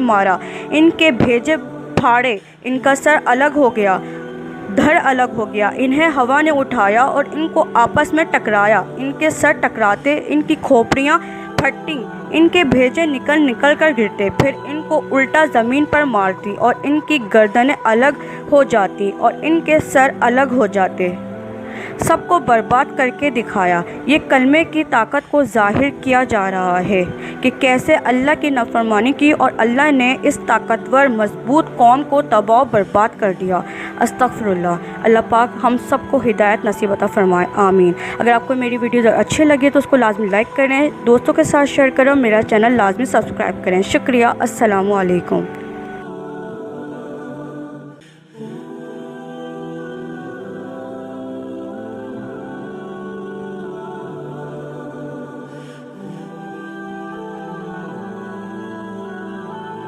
मारा, इनके भेजे फाड़े, इनका सर अलग हो गया, धड़ अलग हो गया। इन्हें हवा ने उठाया और इनको आपस में टकराया, इनके सर टकराते इनकी खोपड़ियाँ फटती, इनके भेजे निकल निकल कर गिरते, फिर इनको उल्टा ज़मीन पर मारती और इनकी गर्दनें अलग हो जाती और इनके सर अलग हो जाते। सबको बर्बाद करके दिखाया। ये कलमे की ताकत को ज़ाहिर किया जा रहा है कि कैसे अल्लाह की नाफरमानी की और अल्लाह ने इस ताकतवर मजबूत कौम को तबाह बर्बाद कर दिया। अस्तगफिरुल्लाह। अल्लाह पाक हम सबको हिदायत नसीब अता फरमाए, आमीन। अगर आपको मेरी वीडियो अच्छी लगी तो उसको लाजमी लाइक करें, दोस्तों के साथ शेयर करें, मेरा चैनल लाजमी सब्सक्राइब करें। शुक्रिया। अस्सलामु अलैकुम।